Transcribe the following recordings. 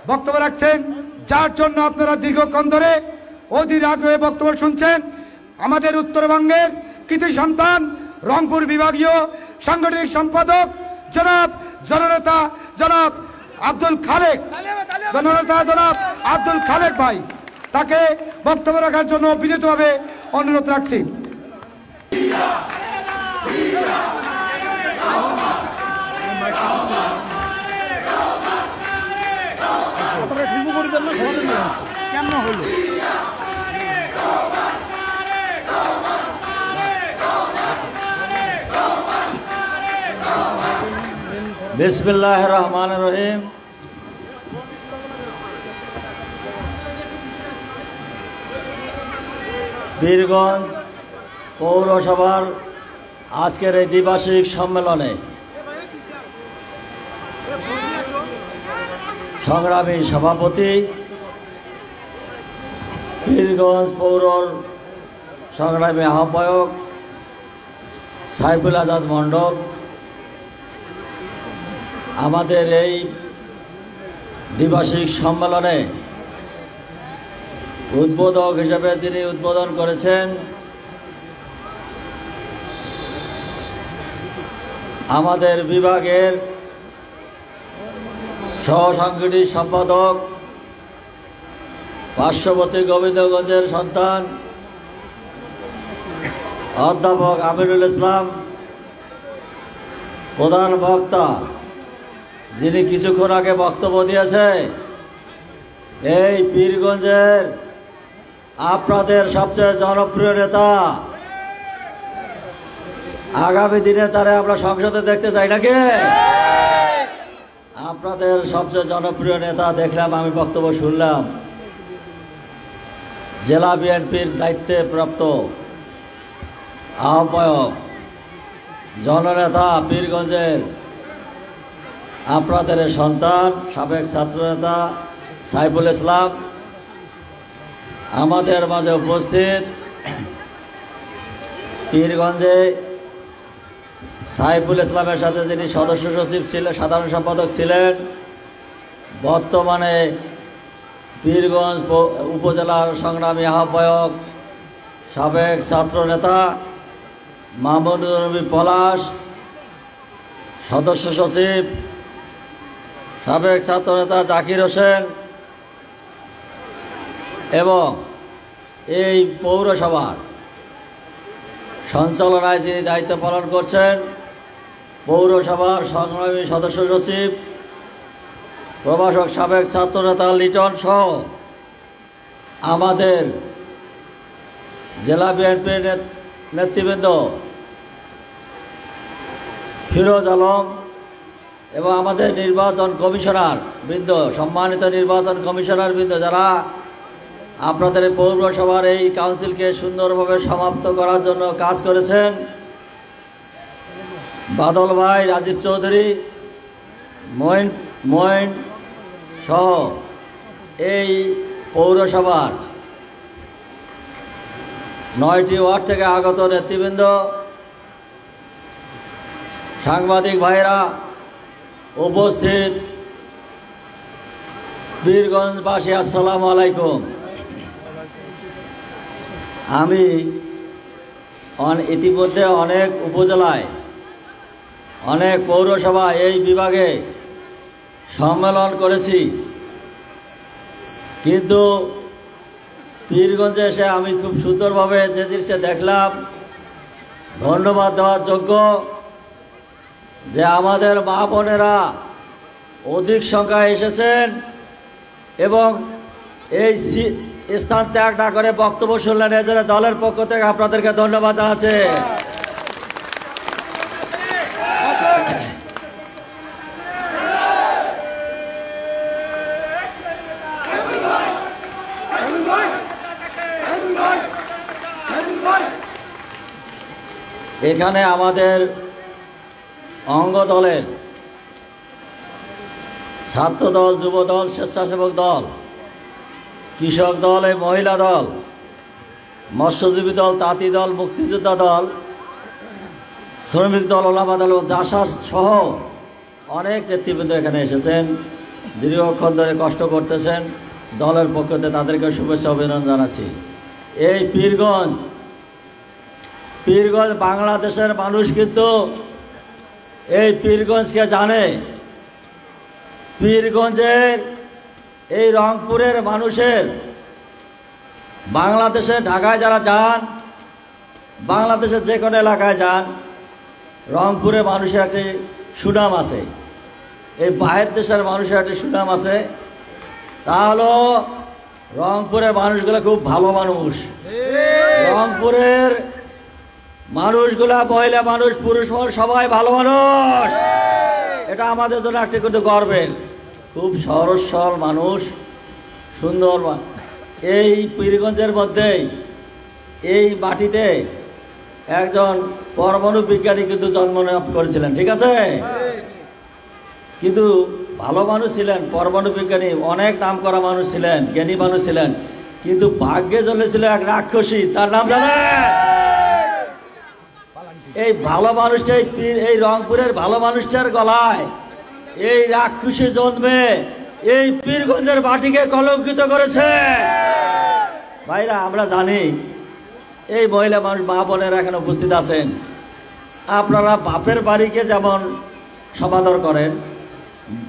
বক্তব্য রাখছেন, যার জন্য আপনারা দীর্ঘক্ষণ ধরে অধীর আগ্রহে বক্তব্য শুনছেন। আমাদের উত্তরবঙ্গের কৃতি সন্তান, রংপুর বিভাগীয় সাংগঠনিক সম্পাদক জনাব জননেতা জনাব আব্দুল খালেক, জননেতা জনাব আব্দুল খালেক ভাই, তাকে বক্তব্য রাখার জন্য বিনীতভাবে অনুরোধ রাখছি। বিসমিল্লাহির রহমানির রহিম। বীরগঞ্জ পৌরসভার আজকের এই দ্বিবার্ষিক সম্মেলনে সংগ্রামী সভাপতি, বীরগঞ্জ পৌর সংগ্রামী আহ্বায়ক সাইফুল আজাদ মণ্ডল, আমাদের এই দ্বিবার্ষিক সম্মেলনে উদ্বোধক হিসেবে যিনি উদ্বোধন করেছেন আমাদের বিভাগের সহসাংগঠনিক সম্পাদক, পার্শ্ববর্তী গোবিন্দগঞ্জের সন্তান অধ্যাপক আমিনুল ইসলাম, প্রধান বক্তা যিনি কিছুক্ষণ আগে বক্তব্য দিয়েছে, এই পীরগঞ্জের আপনাদের সবচেয়ে জনপ্রিয় নেতা, আগামী দিনে তারা আমরা সংসদে দেখতে চাই নাকি? আপনাদের সবচেয়ে জনপ্রিয় নেতা দেখলাম, আমি বক্তব্য শুনলাম, জেলা বিএনপির দায়িত্বে প্রাপ্ত আহ্বায়ক জননেতা পীরগঞ্জের আপনাদের সন্তান সাবেক ছাত্রনেতা সাইফুল ইসলাম আমাদের মাঝে উপস্থিত। পীরগঞ্জে সাইফুল ইসলামের সাথে যিনি সদস্য সচিব ছিলেন, সাধারণ সম্পাদক ছিলেন, বর্তমানে পীরগঞ্জ উপজেলার সংগ্রামী আহ্বায়ক সাবেক ছাত্রনেতা মাহমুদুর রবি পলাশ, সদস্য সচিব সাবেক ছাত্রনেতা জাকির হোসেন, এবং এই পৌরসভার সঞ্চালনায় যিনি দায়িত্ব পালন করছেন পৌরসভার সংগ্রামী সদস্য সচিব প্রভাষক সাবেক ছাত্রনেতা লিটন সহ আমাদের জেলা বিএনপির নেতৃবৃন্দ ফিরোজ আলম এবং আমাদের নির্বাচন কমিশনার বৃন্দ, সম্মানিত নির্বাচন কমিশনার বৃন্দ, যারা আপনাদের পৌরসভার এই কাউন্সিলকে সুন্দরভাবে সমাপ্ত করার জন্য কাজ করেছেন, বাদল ভাই, রাজীব চৌধুরী, মঈন সহ এই পৌরসভার 9টি ওয়ার্ড থেকে আগত নেতৃবৃন্দ, সাংবাদিক ভাইরা, উপস্থিত বীরগঞ্জবাসী, আসসালামু আলাইকুম। আমি ইতিমধ্যে অনেক উপজেলায়, অনেক পৌরসভা এই বিভাগে সম্মেলন করেছি, কিন্তু পীরগঞ্জে এসে আমি খুব সুন্দরভাবে যে জিনিসটা দেখলাম, ধন্যবাদ দেওয়ার যোগ্য যে আমাদের মা বোনেরা অধিক সংখ্যায় এসেছেন এবং এই স্থান ত্যাগ না করে বক্তব্য শুনলেন। এজন্য দলের পক্ষ থেকে আপনাদেরকে ধন্যবাদ জানাচ্ছি। এখানে আমাদের অঙ্গ দলের ছাত্র দল, যুব দল, স্বেচ্ছাসেবক দল, কৃষক দল, এই মহিলা দল, মৎস্যজীবী দল, তাঁতি দল, মুক্তিযোদ্ধা দল, শ্রমিক দল, ওলামা দল, জাসাস সহ অনেক নেতৃবৃন্দ এখানে এসেছেন। দীর্ঘক্ষণ ধরে কষ্ট করতেছেন, দলের পক্ষ থেকে তাদেরকে শুভেচ্ছা অভিনন্দন জানাচ্ছি। এই পীরগঞ্জ বাংলাদেশের মানুষ কিন্তু এই পীরগঞ্জকে জানে। পীরগঞ্জের এই রংপুরের মানুষের, বাংলাদেশে ঢাকায় যারা যান, বাংলাদেশের যে কোনো এলাকায় যান, রংপুরে মানুষের একটি সুনাম আছে, এই বাইরের দেশের মানুষের একটি সুনাম আছে। তা হলো রংপুরের মানুষগুলো খুব ভালো মানুষ। রংপুরের মানুষগুলা, মহিলা মানুষ, পুরুষ মানুষ সবাই ভালো মানুষ। এটা আমাদের জন্য একটি কিন্তু গর্বের। খুব সহজ সরল মানুষ, সুন্দর। এই পীরগঞ্জের মধ্যেই, এই মাটিতে একজন পরমাণু বিজ্ঞানী কিন্তু জন্ম নেওয়া করেছিলেন, ঠিক আছে? কিন্তু ভালো মানুষ ছিলেন, পরমাণু বিজ্ঞানী, অনেক নাম করা মানুষ ছিলেন, জ্ঞানী মানুষ ছিলেন। কিন্তু ভাগ্যে জ্বলেছিল এক রাক্ষসী, তার নাম জানেন? এই ভালো মানুষটা, এই রংপুরের ভালো মানুষটার গলায় এই রাক্ষসী জন্মে এই পীরগঞ্জের মাটিকে কলঙ্কিত করেছে। ভাইরা, আমরা জানি এই মহিলা মানুষ, মা বোনেরা এখানে উপস্থিত আছেন, আপনারা বাপের বাড়িকে যেমন সমাদর করেন,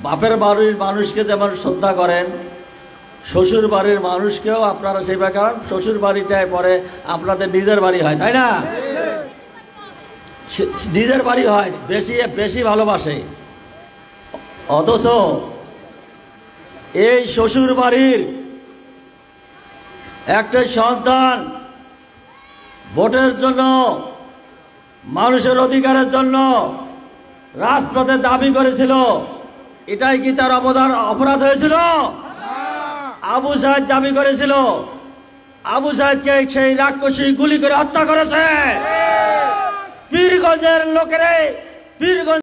বাপের বাড়ির মানুষকে যেমন শ্রদ্ধা করেন, শ্বশুর বাড়ির মানুষকেও আপনারা সেবা করেন। শ্বশুর বাড়িটায় পরে আপনাদের নিজের বাড়ি হয়, তাই না? নিজের বাড়ি হয়, বেশি বেশি ভালোবাসে। অথচ এই শ্বশুর বাড়ির একটা সন্তান ভোটের জন্য, মানুষের অধিকারের জন্য রাজপথে দাবি করেছিল। এটাই কি তার অপরাধ হয়েছিল? আবু সাইদ দাবি করেছিল, আবু সাইদকে সেই রাক্ষসী গুলি করে হত্যা করেছে। পীরগঞ্জের লোকেরা, পীরগঞ্জ